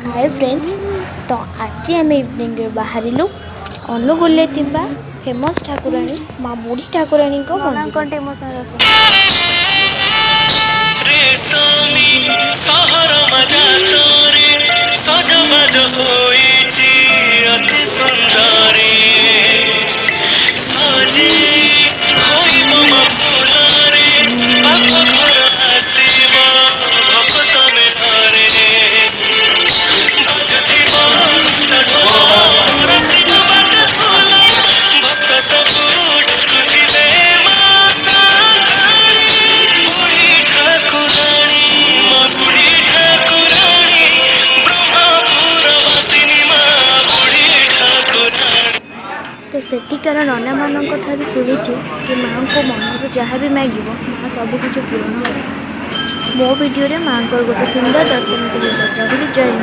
Hi friends. तो आज आम इवनिंग बाहरिलु अनुगुले फेमस ठाकुराणी माँ बुढ़ी ठाकुराणी तो सेठिकार नना मान शुणी कि माँ को मन जहाँ भी मांग माँ सबकि पूर्ण कर। मो भिडियो माँ गोटे सुंदर दर्शन जय माँ।